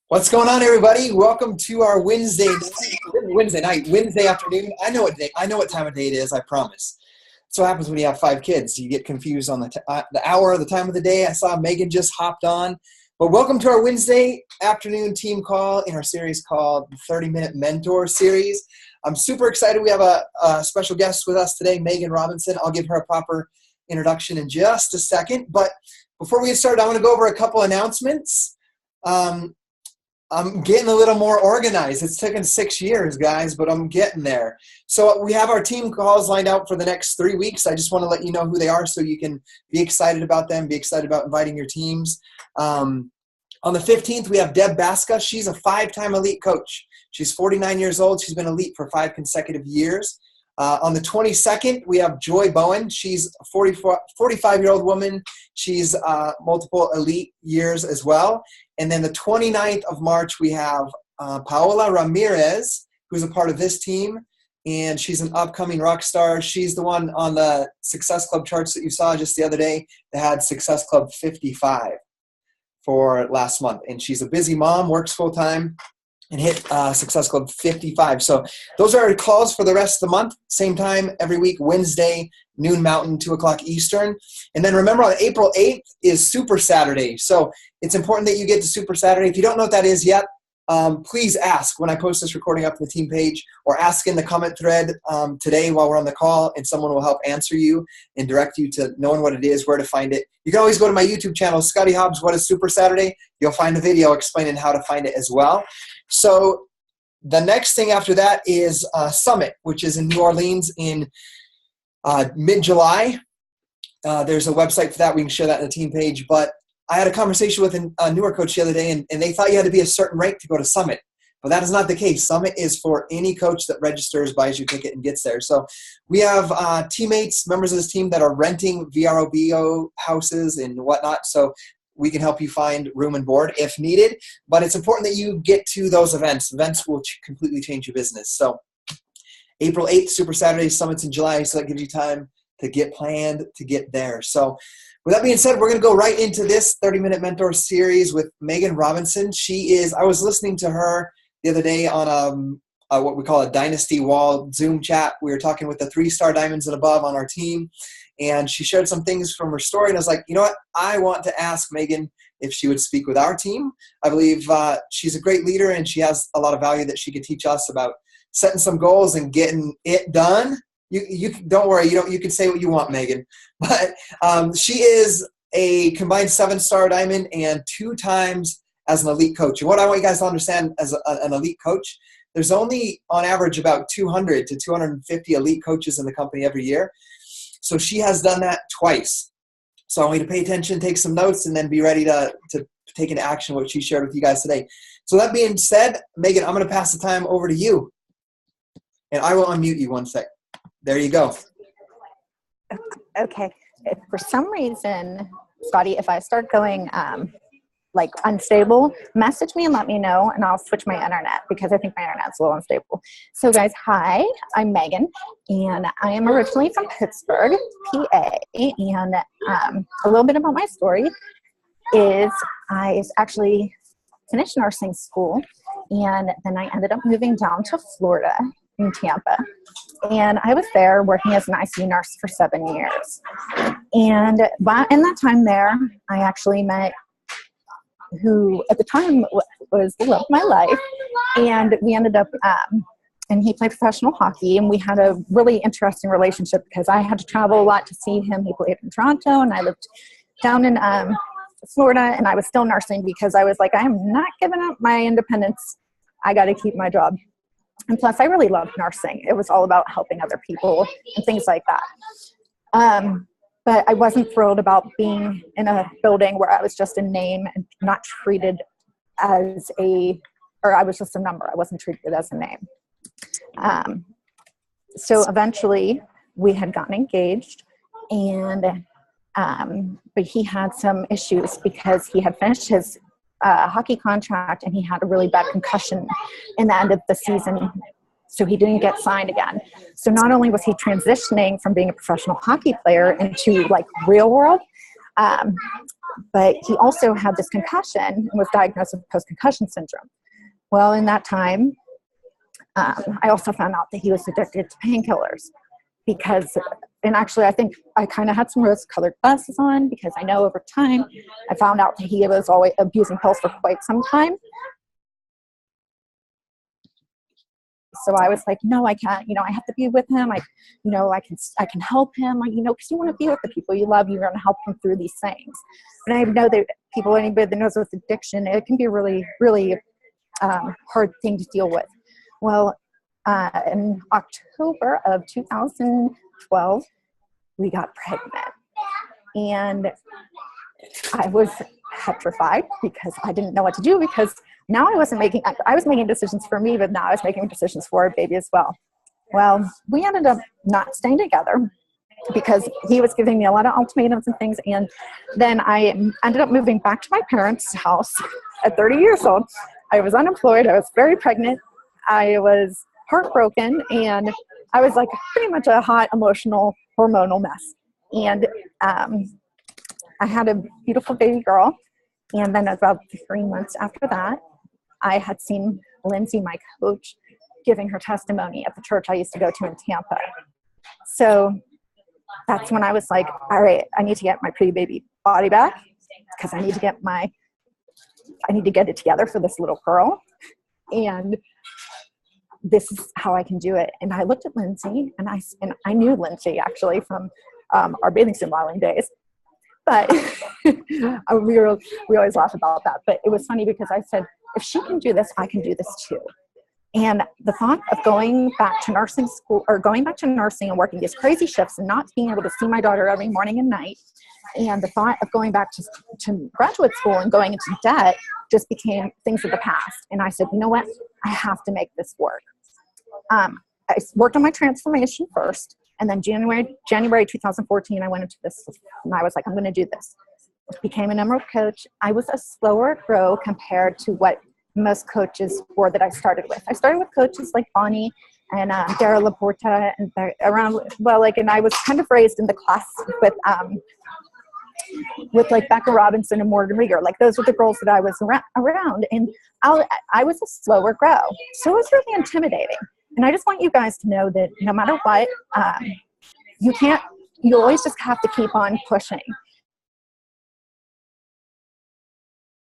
What's going on, everybody? Welcome to our Wednesday afternoon. I know what time of day it is. I promise. That's what happens when you have 5 kids. You get confused on the hour, the time of the day. I saw Megan just hopped on. But welcome to our Wednesday afternoon team call in our series called the 30-Minute Mentor Series. I'm super excited. We have a special guest with us today, Megan Robinson. I'll give her a proper introduction in just a second. But before we get started, I want to go over a couple announcements. I'm getting a little more organized. It's taken 6 years, guys, but I'm getting there. So we have our team calls lined out for the next 3 weeks. I just want to let you know who they are so you can be excited about them, be excited about inviting your teams. On the 15th, we have Deb Baska. She's a 5-time elite coach. She's 49 years old. She's been elite for 5 consecutive years. On the 22nd, we have Joy Bowen. She's a 45-year-old woman. She's multiple elite years as well. And then the 29th of March, we have Paola Ramirez, who's a part of this team, and she's an upcoming rock star. She's the one on the Success Club charts that you saw just the other day that had Success Club 55 for last month. And she's a busy mom, works full-time, and hit Success Club 55. So those are our calls for the rest of the month. Same time every week, Wednesday, noon Mountain, 2 o'clock Eastern. And then remember, on April 8th is Super Saturday. So it's important that you get to Super Saturday. If you don't know what that is yet, please ask when I post this recording up on the team page, or ask in the comment thread today while we're on the call, and someone will help answer you and direct you to knowing what it is, where to find it. You can always go to my YouTube channel, Scotty Hobbs, What is Super Saturday? You'll find a video explaining how to find it as well. So the next thing after that is Summit, which is in New Orleans in mid-July. There's a website for that. We can share that in the team page. But I had a conversation with a newer coach the other day, and they thought you had to be a certain rank to go to Summit. But that is not the case. Summit is for any coach that registers, buys your ticket, and gets there. So we have teammates, members of this team that are renting VRBO houses and whatnot. So we can help you find room and board if needed. But it's important that you get to those events. Events will completely change your business. So April 8th, Super Saturday, Summits in July. So that gives you time to get planned to get there. So with that being said, we're going to go right into this 30-Minute Mentor Series with Megan Robinson. I was listening to her the other day on what we call a Dynasty Wall Zoom chat. We were talking with the 3-star diamonds and above on our team. And she shared some things from her story. And I was like, you know what? I want to ask Megan if she would speak with our team. I believe she's a great leader, and she has a lot of value that she could teach us about setting some goals and getting it done. You don't worry. You can say what you want, Megan. But she is a combined 7-star diamond and 2 times as an elite coach. And what I want you guys to understand as an elite coach, there's only on average about 200 to 250 elite coaches in the company every year. So she has done that twice. So I want you to pay attention, take some notes, and then be ready to take into action what she shared with you guys today. So that being said, Megan, I'm going to pass the time over to you. And I will unmute you one sec. There you go. Okay. If for some reason, Scotty, if I start going like unstable, message me and let me know, and I'll switch my internet because I think my internet's a little unstable. So guys, hi, I'm Megan, and I am originally from Pittsburgh, PA, and a little bit about my story is I actually finished nursing school, and then I ended up moving down to Florida in Tampa, and I was there working as an ICU nurse for 7 years. And in that time there, I actually met who at the time was the love of my life, and we ended up and he played professional hockey, and we had a really interesting relationship because I had to travel a lot to see him. He played in Toronto, and I lived down in Florida, and I was still nursing because I was like, I am not giving up my independence. I got to keep my job. And plus, I really loved nursing. It was all about helping other people and things like that. But I wasn't thrilled about being in a building where I was just a name and not treated as or I was just a number. I wasn't treated as a name. So eventually we had gotten engaged, and but he had some issues because he had finished his hockey contract, and he had a really bad concussion in the end of the season. So he didn't get signed again. So not only was he transitioning from being a professional hockey player into like real world, But he also had this concussion and was diagnosed with post-concussion syndrome. Well, in that time, I also found out that he was addicted to painkillers because, and actually I think I kind of had some rose-colored glasses on because I know over time I found out that he was always abusing pills for quite some time. So I was like, no, I can't, I have to be with him. I can help him, because you want to be with the people you love. You're going to help them through these things. And I know that anybody that knows with addiction, it can be a really, really hard thing to deal with. Well, in October of 2012, we got pregnant. And I was petrified because I didn't know what to do, because now I was making decisions for me, but now I was making decisions for our baby as well. Well, we ended up not staying together because he was giving me a lot of ultimatums and things. And then I ended up moving back to my parents' house at 30 years old. I was unemployed. I was very pregnant. I was heartbroken, and I was like pretty much a hot, emotional, hormonal mess. And I had a beautiful baby girl. And then about 3 months after that, I had seen Lindsay, my coach, giving her testimony at the church I used to go to in Tampa. So that's when I was like, all right, I need to get my pre-baby body back because I need to get it together for this little girl. And this is how I can do it. And I looked at Lindsay, and I knew Lindsay actually from our bathing suit modeling days. But we always laugh about that. But it was funny because I said, if she can do this, I can do this too. And the thought of going back to nursing school, or going back to nursing and working these crazy shifts and not being able to see my daughter every morning and night, and the thought of going back to graduate school and going into debt just became things of the past. And I said, you know what? I have to make this work. I worked on my transformation first. And then January 2014, I went into this, and I was like, I'm going to do this. Became an Emerald coach. I was a slower grow compared to what most coaches were that I started with. I started with coaches like Bonnie and Dara Laporta, and and I was kind of raised in the class with like Becca Robinson and Morgan Rieger. Like, those were the girls that I was around. And I was a slower grow. So it was really intimidating. And I just want you guys to know that no matter what, you always just have to keep on pushing.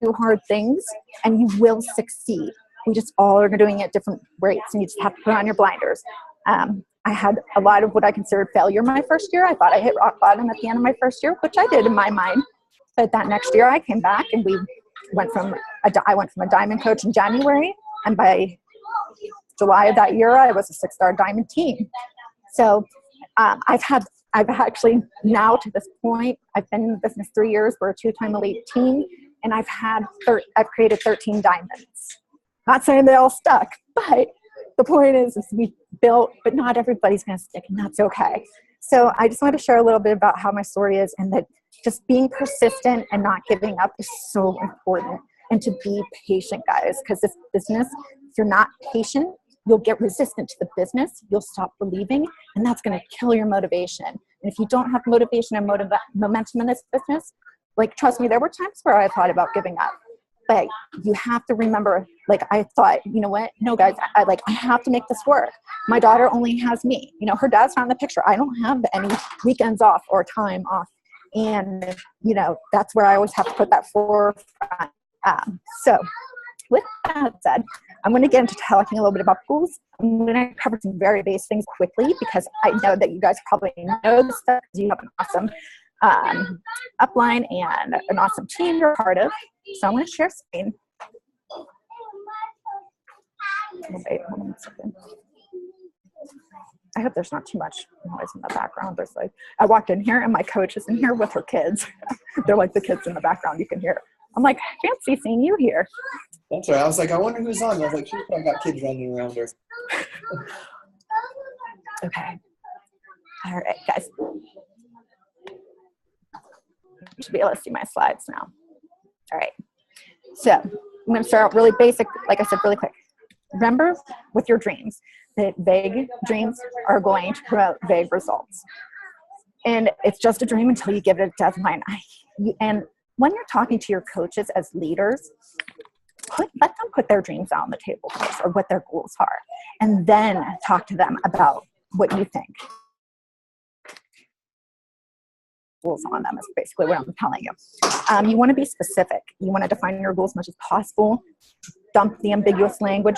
Do hard things and you will succeed. We just all are doing it at different rates, and you just have to put on your blinders. I had a lot of what I considered failure my first year. I thought I hit rock bottom at the end of my first year, which I did in my mind. But that next year I came back, and I went from a diamond coach in January, and by July of that year, I was a 6-star diamond team. So I've actually now to this point, I've been in business 3 years. We're a 2-time elite team, and I've created 13 diamonds. Not saying they all stuck, but the point is we built, but not everybody's going to stick, and that's okay. So I just wanted to share a little bit about how my story is, and that just being persistent and not giving up is so important, and to be patient, guys, because this business, if you're not patient, you'll get resistant to the business, you'll stop believing, and that's going to kill your motivation. And if you don't have motivation and momentum in this business, like, trust me, there were times where I thought about giving up. But you have to remember, like, I thought, you know what? No, guys, I have to make this work. My daughter only has me. Her dad's not in the picture. I don't have any weekends off or time off. And, that's where I always have to put that forefront. So with that said, I'm going to get into talking a little bit about goals. I'm going to cover some very basic things quickly, because I know that you guys probably know this stuff because you have an awesome upline and an awesome team you're part of. So I'm going to share screen. Wait, hold on a second. I hope there's not too much noise in the background. There's I walked in here and my coach is in here with her kids. They're like the kids in the background you can hear. I'm like, fancy seeing you here. That's right. I was like, I wonder who's on. I was like, she's probably got kids running around her. Okay. All right, guys. You should be able to see my slides now. All right. So I'm going to start out really basic, like I said, really quick. Remember with your dreams that vague dreams are going to promote vague results. And it's just a dream until you give it a deadline. And when you're talking to your coaches as leaders, let them put their dreams out on the table first, or what their goals are, and then talk to them about what you think. Goals on them is basically what I'm telling you. You want to be specific. You want to define your goals as much as possible. Dump the ambiguous language.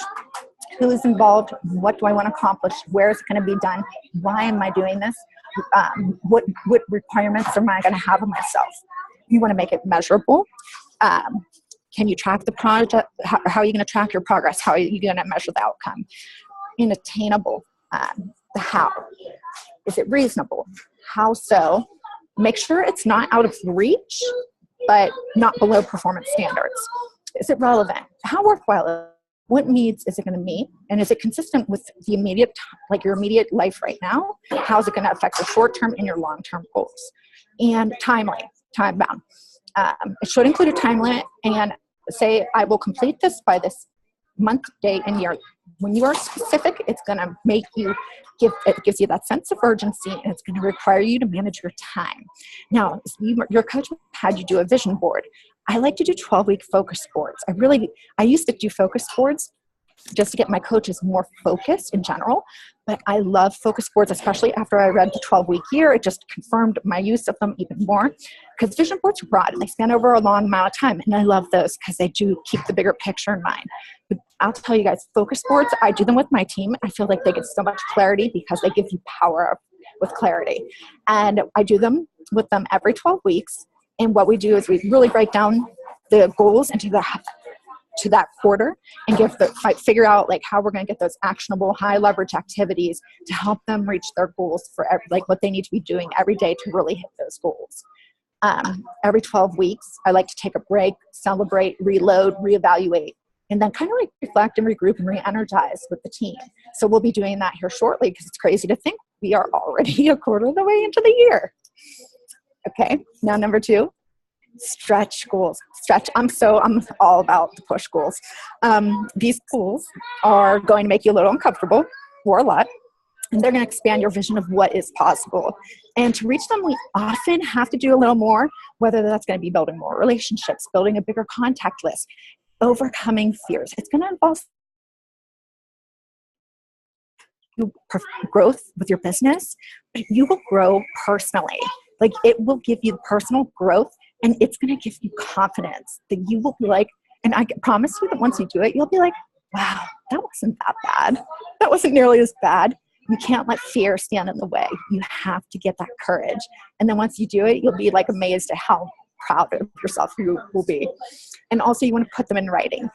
Who's involved? What do I want to accomplish? Where is it going to be done? Why am I doing this? What requirements am I going to have of myself? You want to make it measurable. Can you track the project? How are you going to track your progress? How are you going to measure the outcome? And attainable. The how. Is it reasonable? How so? Make sure it's not out of reach, but not below performance standards. Is it relevant? How worthwhile? What needs is it going to meet? And is it consistent with the immediate, like your immediate life right now? How is it going to affect your short-term and your long-term goals? And timely, time-bound. It should include a time limit and say, I will complete this by this month, day, and year. When you are specific, it's going to make you it gives you that sense of urgency, and it's going to require you to manage your time. Now, your coach had you do a vision board. I like to do 12-week focus boards. I used to do focus boards just to get my coaches more focused in general, but I love focus boards, especially after I read the 12-week year. It just confirmed my use of them even more, because vision boards are broad and they span over a long amount of time, and I love those because they do keep the bigger picture in mind. But I'll tell you guys, focus boards, I do them with my team. I feel like they get so much clarity because they give you power with clarity. And I do them with them every 12 weeks. And what we do is we really break down the goals into that quarter and figure out like how we're going to get those actionable high leverage activities to help them reach their goals for what they need to be doing every day to really hit those goals. Every 12 weeks, I like to take a break, celebrate, reload, reevaluate, and then kind of like reflect and regroup and re-energize with the team. So we'll be doing that here shortly, because it's crazy to think we are already a quarter of the way into the year. Okay, now number 2, stretch goals. Stretch, I'm all about the push goals. These goals are going to make you a little uncomfortable, or a lot, and they're going to expand your vision of what is possible. And to reach them, we often have to do a little more, whether that's going to be building more relationships, building a bigger contact list, overcoming fears. It's going to involve growth with your business, but you will grow personally. Like, it will give you personal growth, and it's going to give you confidence that you will be like, and I promise you that once you do it, you'll be like, wow, that wasn't that bad. That wasn't nearly as bad. You can't let fear stand in the way. You have to get that courage. And then once you do it, you'll be like amazed at how proud of yourself you will be. And also, you want to put them in writing.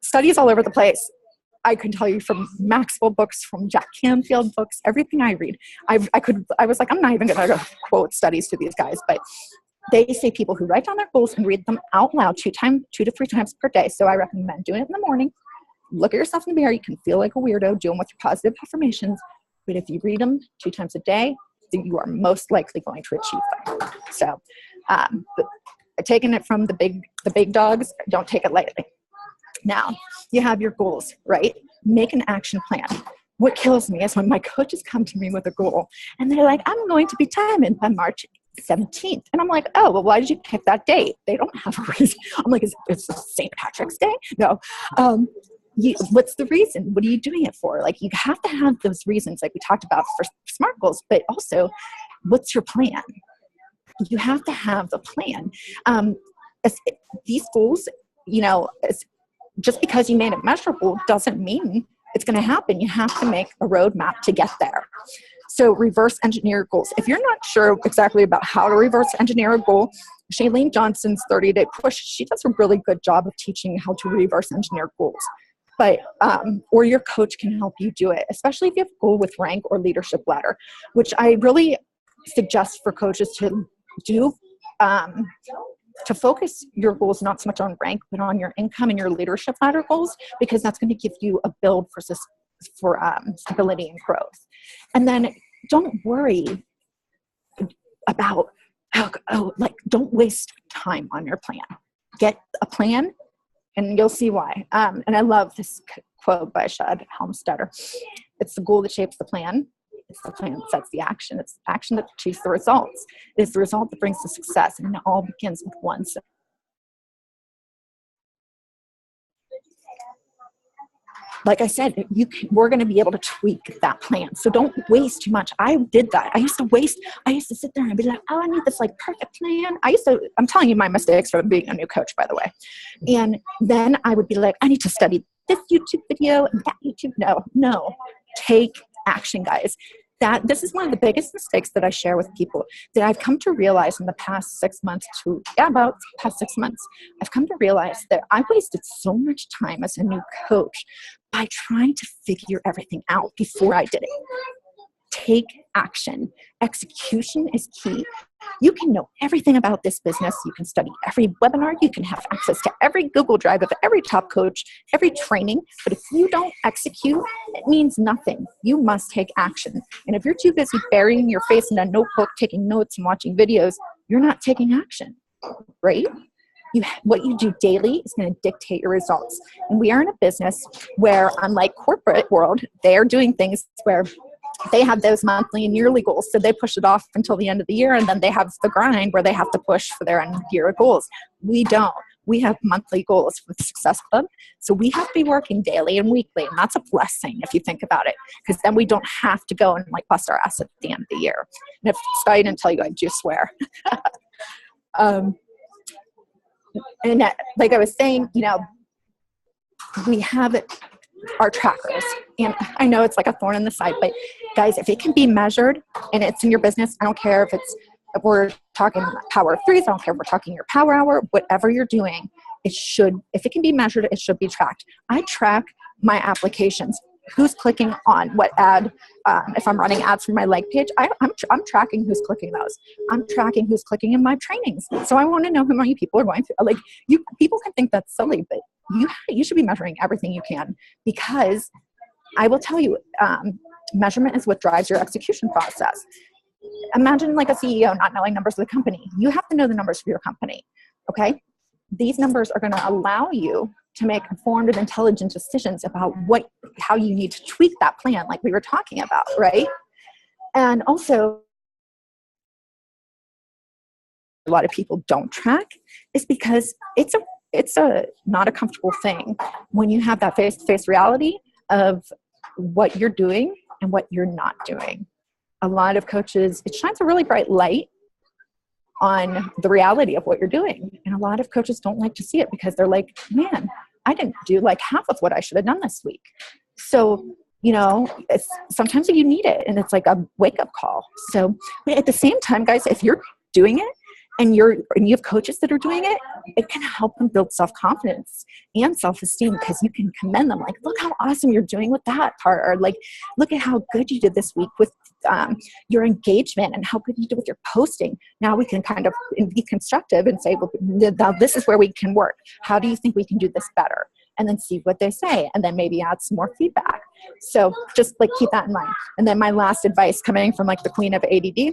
Studies all over the place. I can tell you from Maxwell books, from Jack Canfield books, everything I read. I was like, I'm not even going to quote studies to these guys, but they say people who write down their goals and read them out loud 2 to 3 times per day. So I recommend doing it in the morning. Look at yourself in the mirror. You can feel like a weirdo. Do them with your positive affirmations. But if you read them 2 times a day, then you are most likely going to achieve them. So taking it from the big dogs, don't take it lightly. Now, you have your goals, right? Make an action plan. What kills me is when my coaches come to me with a goal and they're like, I'm going to be timing by March 17th. And I'm like, oh, well, why did you pick that date? They don't have a reason. I'm like, it's St. Patrick's Day? No. What's the reason? What are you doing it for? Like, you have to have those reasons, like we talked about for SMART goals, but also, what's your plan? You have to have the plan. These goals, just because you made it measurable doesn't mean it's going to happen. You have to make a roadmap to get there. So reverse engineer goals. If you're not sure exactly about how to reverse engineer a goal, Shailene Johnson's 30-Day Push, she does a really good job of teaching how to reverse engineer goals. But, or your coach can help you do it, especially if you have a goal with rank or leadership ladder, which I really suggest for coaches to do, to focus your goals not so much on rank, but on your income and your leadership ladder goals, because that's going to give you a build for stability and growth. And then don't worry about, don't waste time on your plan. Get a plan, and you'll see why. And I love this quote by Shad Helmstetter. It's the goal that shapes the plan. It's the plan that sets the action. It's the action that achieves the results. It's the result that brings the success. And it all begins with one step. Like I said, we're going to be able to tweak that plan. So don't waste too much. I did that. I used to sit there and be like, oh, I need this like perfect plan. I'm telling you my mistakes from being a new coach, by the way. And then I would be like, I need to study this YouTube video and that YouTube. No, take action, guys. This is one of the biggest mistakes that I share with people that I've come to realize in the past 6 months about the past 6 months. I've come to realize that I wasted so much time as a new coach by trying to figure everything out before I did it. Take action. Execution is key. You can know everything about this business. You can study every webinar. You can have access to every Google Drive of every top coach, every training. But if you don't execute, it means nothing. You must take action. And if you're too busy burying your face in a notebook, taking notes and watching videos, you're not taking action, right? What you do daily is going to dictate your results. And we are in a business where, unlike corporate world, they are doing things where they have those monthly and yearly goals. So they push it off until the end of the year. And then they have the grind where they have to push for their end year goals. We don't. We have monthly goals with Success Club. So we have to be working daily and weekly. And that's a blessing if you think about it, because then we don't have to go and like bust our ass at the end of the year. And if Scotty didn't tell you, I do swear. And like I was saying, we have our trackers. And I know it's like a thorn in the side, but guys, if it can be measured and it's in your business, I don't care if we're talking power of threes, I don't care if we're talking your power hour, whatever you're doing, if it can be measured, it should be tracked. I track my applications. Who's clicking on what ad? If I'm running ads for my like page, I'm tracking who's clicking those. I'm tracking who's clicking in my trainings. So I want to know how many people are going through. People can think that's silly, but you should be measuring everything you can, because I will tell you, measurement is what drives your execution process. Imagine like a CEO not knowing numbers of the company. You have to know the numbers of your company. Okay, these numbers are going to allow you to make informed and intelligent decisions about how you need to tweak that plan, like we were talking about, right? And also, a lot of people don't track is because it's not a comfortable thing when you have that face-to-face reality of what you're doing and what you're not doing. A lot of coaches, it shines a really bright light on the reality of what you're doing. And a lot of coaches don't like to see it because they're like, man, I didn't do like half of what I should have done this week. So, sometimes you need it, and it's like a wake-up call. So at the same time, guys, if you're doing it and you have coaches that are doing it, it can help them build self-confidence and self-esteem, because you can commend them. Like, look how awesome you're doing with that part. Or like, look at how good you did this week with your engagement and how good you did with your posting. Now we can kind of be constructive and say, well, now this is where we can work. How do you think we can do this better? And then see what they say, and then maybe add some more feedback. So just like keep that in mind. And then my last advice, coming from like the queen of ADD,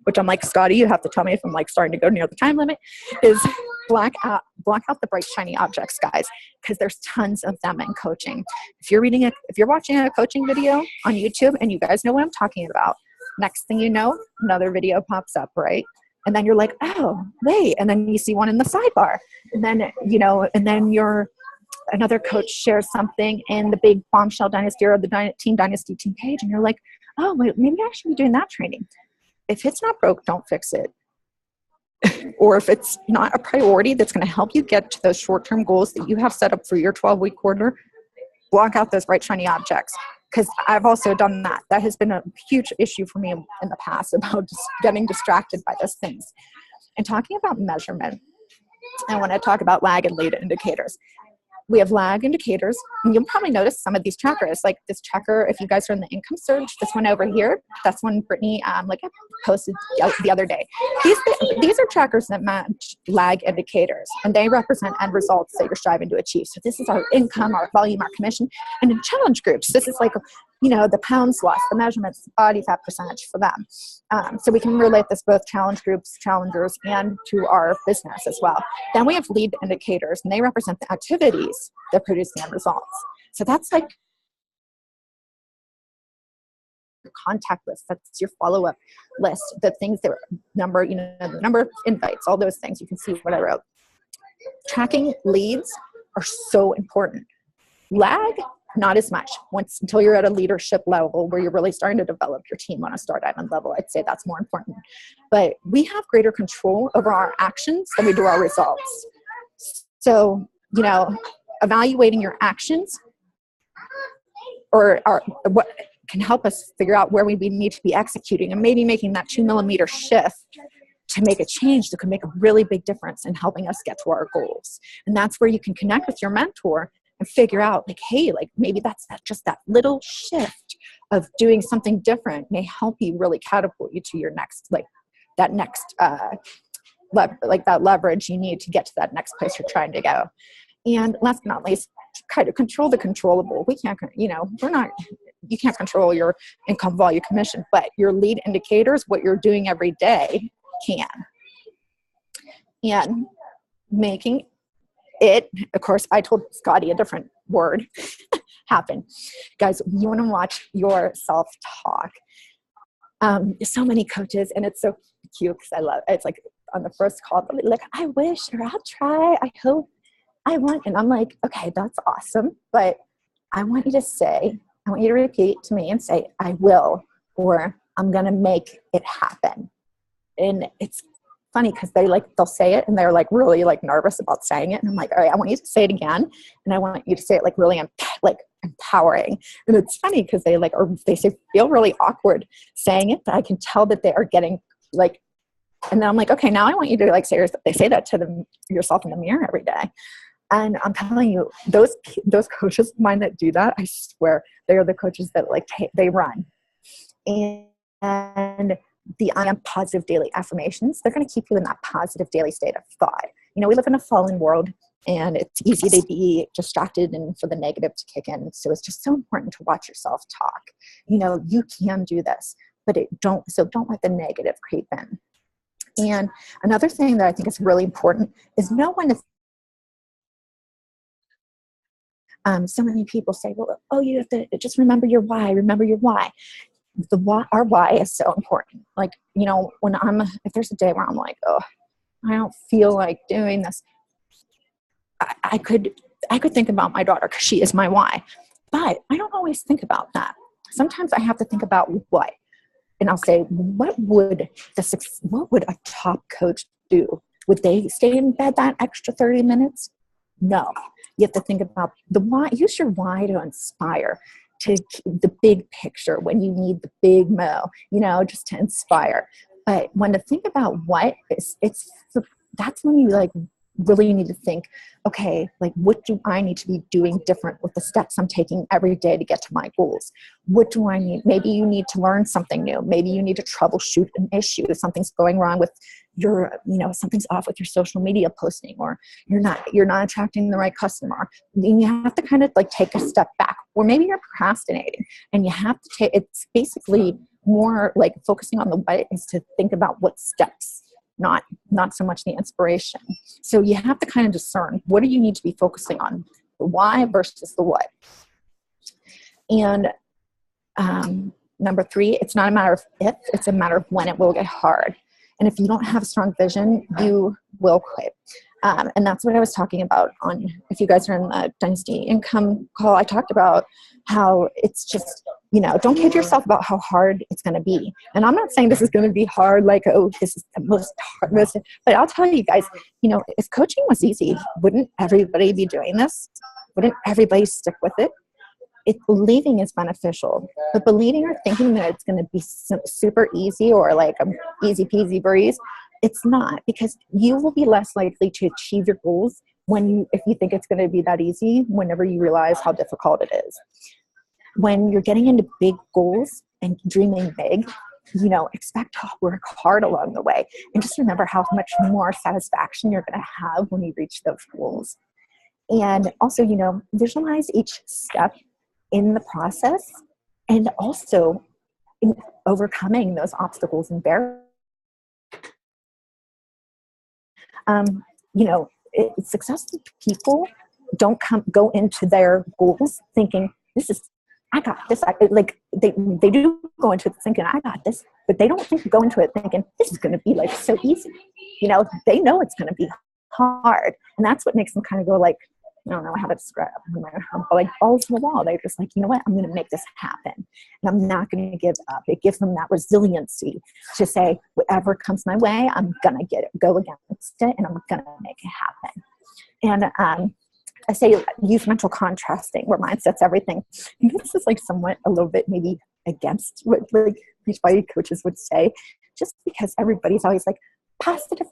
which I'm like, Scotty, you have to tell me if I'm like starting to go near the time limit, is block out the bright, shiny objects, guys, because there's tons of them in coaching. If you're watching a coaching video on YouTube, and you guys know what I'm talking about, next thing you know, another video pops up, right? And then you're like, oh, wait. And then you see one in the sidebar. And then another coach shares something in the big Bombshell Dynasty or the Team Dynasty team page. And you're like, oh, wait, maybe I should be doing that training. If it's not broke, don't fix it. Or if it's not a priority that's going to help you get to those short-term goals that you have set up for your 12-week quarter, block out those bright, shiny objects. Because I've also done that. That has been a huge issue for me in the past, about just getting distracted by those things. And talking about measurement, I want to talk about lag and lead indicators. We have lag indicators, and you'll probably notice some of these trackers, like this tracker. If you guys are in the income surge, this one over here, that's one Brittany I posted the other day. These are trackers that match lag indicators, and they represent end results that you're striving to achieve. So this is our income, our volume, our commission. And in challenge groups, this is like, the pounds lost, the measurements, body fat percentage for them. So we can relate this both challenge groups, challengers, and to our business as well. Then we have lead indicators, and they represent the activities that produce the end results. So that's like contact list. That's your follow-up list. The things that number, the number of invites, all those things. You can see what I wrote. Tracking leads are so important. Lag, not as much. Until you're at a leadership level where you're really starting to develop your team on a Star Diamond level, I'd say that's more important. But we have greater control over our actions than we do our results. So, evaluating your actions or what can help us figure out where we need to be executing, and maybe making that 2 millimeter shift to make a change that could make a really big difference in helping us get to our goals. And that's where you can connect with your mentor and figure out, like, hey, like maybe that's just that little shift of doing something different may help you really catapult you to your next, that leverage you need to get to that next place you're trying to go. And last but not least, kind of control the controllable. We can't, you can't control your income, volume, commission, but your lead indicators, what you're doing every day, can. And making it, of course, I told Scotty a different word, happen. Guys, you want to watch your self-talk. So many coaches, and it's so cute because I love it. It's like on the first call, they'll be like, I wish, or I'll try, I hope, I want. And I'm like, okay, that's awesome. But I want you to repeat to me and say, I will, or I'm going to make it happen. And it's funny because they'll say it and they're like really like nervous about saying it. And I'm like, all right, I want you to say it again. And I want you to say it like really empowering. And it's funny because they feel really awkward saying it, but I can tell that they are getting like, and then I'm like, okay, now I want you to say that to yourself in the mirror every day. And I'm telling you, those coaches of mine that do that, I swear, they are the coaches that they run. And the I am positive daily affirmations, they're going to keep you in that positive daily state of thought. We live in a fallen world, and it's easy to be distracted and for the negative to kick in. So it's just so important to watch yourself talk. You can do this, but don't let the negative creep in. And another thing that I think is really important is know when to. So many people say, well, you have to just remember your why, our why is so important. If there's a day where I'm like, oh, I don't feel like doing this, I could think about my daughter because she is my why, but I don't always think about that. Sometimes I have to think about what, and I'll say, what would a top coach do? Would they stay in bed that extra 30 minutes? No. You have to think about the why. Use your why to inspire, to the big picture when you need the big mo, just to inspire. But when to think about what, that's when you really need to think, okay, what do I need to be doing different with the steps I'm taking every day to get to my goals? What do I need? Maybe you need to learn something new. Maybe you need to troubleshoot an issue. Something's going wrong with something's off with your social media posting, or you're not attracting the right customer. Then you have to kind of take a step back, or maybe you're procrastinating and you have to take, it's basically more focusing on the what is to think about what steps, not so much the inspiration. So you have to kind of discern, what do you need to be focusing on, the why versus the what. And number 3, it's not a matter of if, it's a matter of when it will get hard. And if you don't have a strong vision, you will quit. And that's what I was talking about if you guys are in the Dynasty Income call, I talked about how it's just, don't kid yourself about how hard it's going to be. And I'm not saying this is going to be hard, this is the most hard, but I'll tell you guys, if coaching was easy, wouldn't everybody be doing this? Wouldn't everybody stick with it? Believing is beneficial, but believing or thinking that it's going to be super easy or easy peasy breeze, it's not, because you will be less likely to achieve your goals if you think it's going to be that easy, whenever you realize how difficult it is. When you're getting into big goals and dreaming big, expect to work hard along the way, and just remember how much more satisfaction you're going to have when you reach those goals. And also, visualize each step in the process, and also in overcoming those obstacles and barriers. Successful people don't go into their goals thinking this is I got this. Like they do go into it thinking, I got this, but they don't go into it thinking, this is going to be like so easy. You know, they know it's going to be hard. And that's what makes them kind of go like, I don't know how to describe it, like balls to the wall. They're just like, you know what, I'm going to make this happen. And I'm not going to give up. It gives them that resiliency to say, whatever comes my way, I'm going to go against it, and I'm going to make it happen. And I say use mental contrasting, where mindset's everything. And this is like somewhat a little bit maybe against what like Beachbody coaches would say, just because everybody's always like, positive.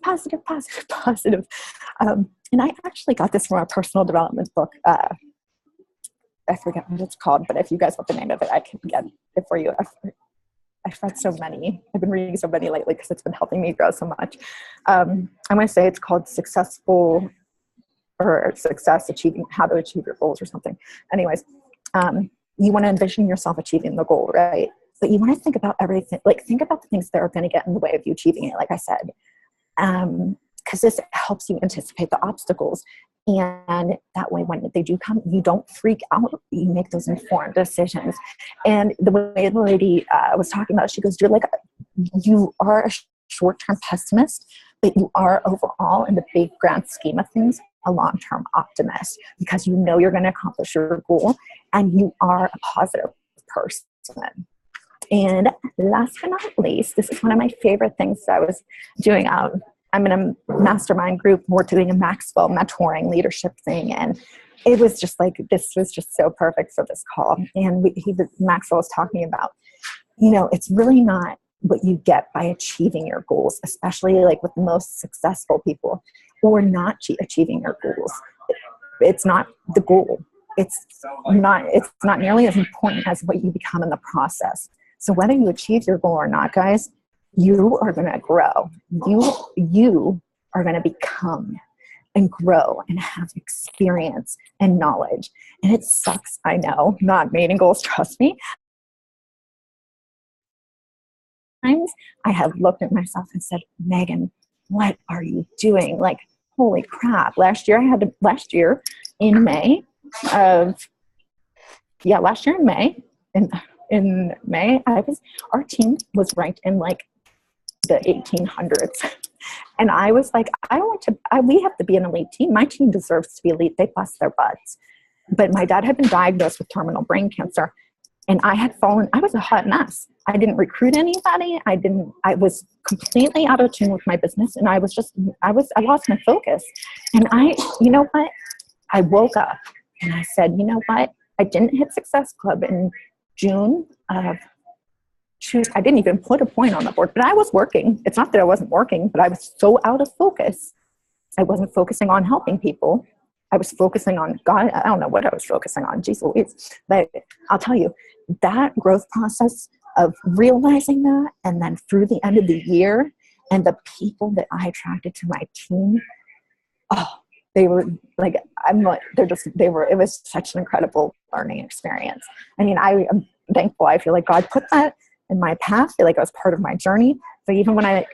And I actually got this from a personal development book. I forget what it's called, but if you guys want the name of it, I can get it for you. I've read so many. I've been reading so many lately because it's been helping me grow so much. I'm going to say it's called Success Achieving How to Achieve Your Goals or something. Anyways, you want to envision yourself achieving the goal, right? But you want to think about everything, like think about the things that are going to get in the way of you achieving it, like I said. Because this helps you anticipate the obstacles. And that way, when they do come, you don't freak out. You make those informed decisions. And the way the lady was talking about, she goes, you are a short-term pessimist, but you are overall, in the big grand scheme of things, a long-term optimist, because you know you're going to accomplish your goal, and you are a positive person. And last but not least, this is one of my favorite things that I was doing. I'm in a mastermind group. We're doing a Maxwell mentoring leadership thing. And it was just like, this was just so perfect for this call. And Maxwell was talking about, you know, it's really not what you get by achieving your goals, especially like with the most successful people, or not achieving your goals. It's not the goal. It's not nearly as important as what you become in the process. So whether you achieve your goal or not, guys, you are going to grow. You are going to become and grow and have experience and knowledge. And it sucks, I know, not meeting goals, trust me. Times I have looked at myself and said, Megan, what are you doing? Like, holy crap. Last year in May, our team was ranked in like the 1800s. And I was like, we have to be an elite team. My team deserves to be elite. They bust their butts. But my dad had been diagnosed with terminal brain cancer. And I was a hot mess. I didn't recruit anybody. I was completely out of tune with my business. And I lost my focus. And you know what? I woke up and I said, you know what? I didn't hit Success Club in June of I didn't even put a point on the board, but I was working. It's not that I wasn't working, but I was so out of focus. I wasn't focusing on helping people. I was focusing on God. I don't know what I was focusing on. Geez Louise. But I'll tell you, that growth process of realizing that, and then through the end of the year, and the people that I attracted to my team, they were like, it was such an incredible learning experience. I mean, I am thankful. I feel like God put that in my path. I feel like it was part of my journey. So even when I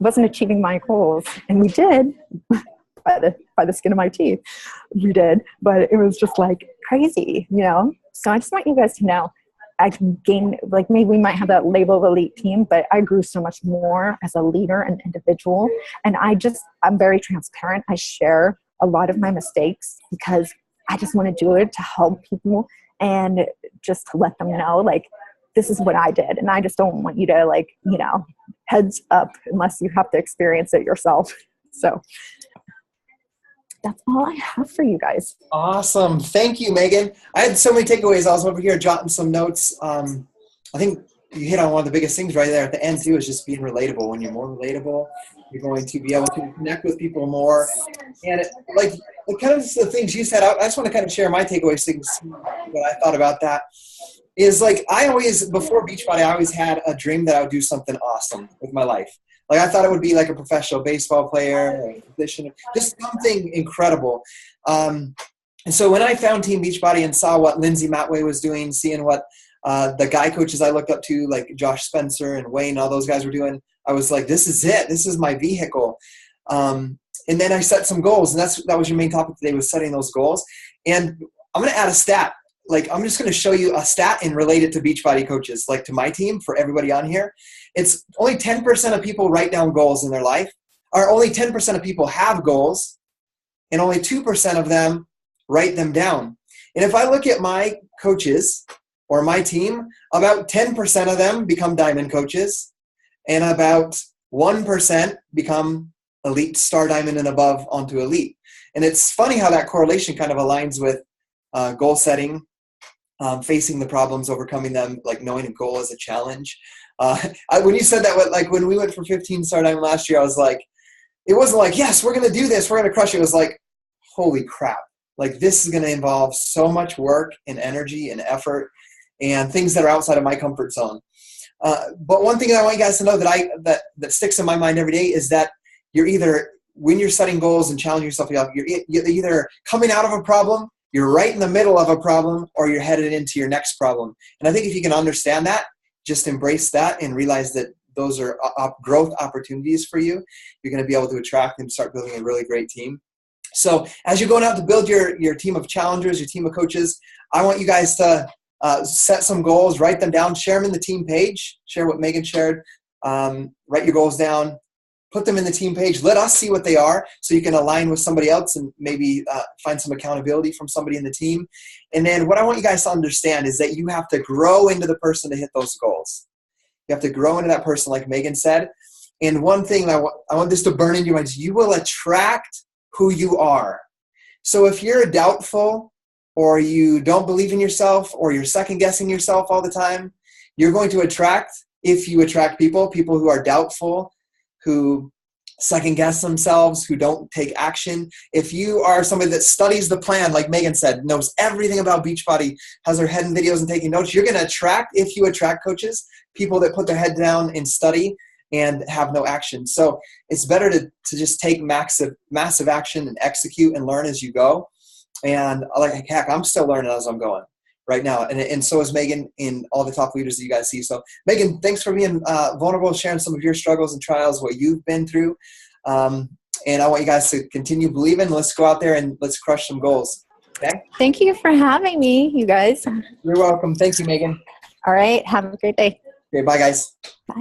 wasn't achieving my goals, and we did by the skin of my teeth, we did, but it was just like crazy, you know? So I just want you guys to know, I gained, like, maybe we might have that label of elite team, but I grew so much more as a leader and individual. And I'm very transparent. I share a lot of my mistakes because I just want to do it to help people and just to let them know, like, this is what I did. And I just don't want you to, like, you know, heads up unless you have to experience it yourself. So that's all I have for you guys. Awesome. Thank you, Megan. I had so many takeaways. I was over here jotting some notes. I think you hit on one of the biggest things right there at the end too, is just being relatable. When you're more relatable, you're going to be able to connect with people more. And kind of the things you said, I just want to kind of share my takeaways, things what I thought about that is, like, before Beachbody, I always had a dream that I would do something awesome with my life. Like, I thought it would be like a professional baseball player, or a physician, just something incredible. And so when I found Team Beachbody and saw what Lindsay Matway was doing, seeing what the guy coaches I looked up to, like Josh Spencer and Wayne, all those guys were doing, I was like, this is it. This is my vehicle. And then I set some goals, and that was your main topic today, was setting those goals. And I'm going to add a stat. like, I'm just going to show you a stat and relate it to Beachbody coaches, like to my team, for everybody on here. It's only 10% of people write down goals in their life, or only 10% of people have goals, and only 2% of them write them down. And if I look at my coaches or my team, about 10% of them become diamond coaches, and about 1% become elite, star diamond and above onto elite. And it's funny how that correlation kind of aligns with goal setting, facing the problems, overcoming them, like knowing a goal is a challenge. When you said that, like when we went for 15 star diamond last year, I was like, it wasn't like, yes, we're going to do this, we're going to crush it. It was like, holy crap. Like, this is going to involve so much work and energy and effort and things that are outside of my comfort zone. But one thing that I want you guys to know that sticks in my mind every day is that you're either, when you're setting goals and challenging yourself, you're either coming out of a problem, you're right in the middle of a problem, or you're headed into your next problem. And I think if you can understand that, just embrace that and realize that those are growth opportunities for you. You're going to be able to attract and start building a really great team. So as you're going out to build your team of challengers, your team of coaches, I want you guys to set some goals, write them down, share them in the team page, share what Megan shared, write your goals down, put them in the team page. Let us see what they are so you can align with somebody else and maybe find some accountability from somebody in the team. And then what I want you guys to understand is that you have to grow into the person to hit those goals. You have to grow into that person, like Megan said. And one thing I want this to burn into your minds: you will attract who you are. So if you're doubtful, or you don't believe in yourself, or you're second guessing yourself all the time, you're going to attract, if you attract people who are doubtful, who second guess themselves, who don't take action. If you are somebody that studies the plan, like Megan said, knows everything about Beachbody, has their head in videos and taking notes, you're going to attract, if you attract coaches, people that put their head down and study and have no action. So it's better to just take massive action and execute and learn as you go. And like heck, I'm still learning as I'm going right now. And so is Megan and all the top leaders that you guys see. So Megan, thanks for being vulnerable, sharing some of your struggles and trials, what you've been through. And I want you guys to continue believing. Let's go out there and let's crush some goals. Okay? Thank you for having me, you guys. You're welcome. Thank you, Megan. All right. Have a great day. Okay, bye guys. Bye.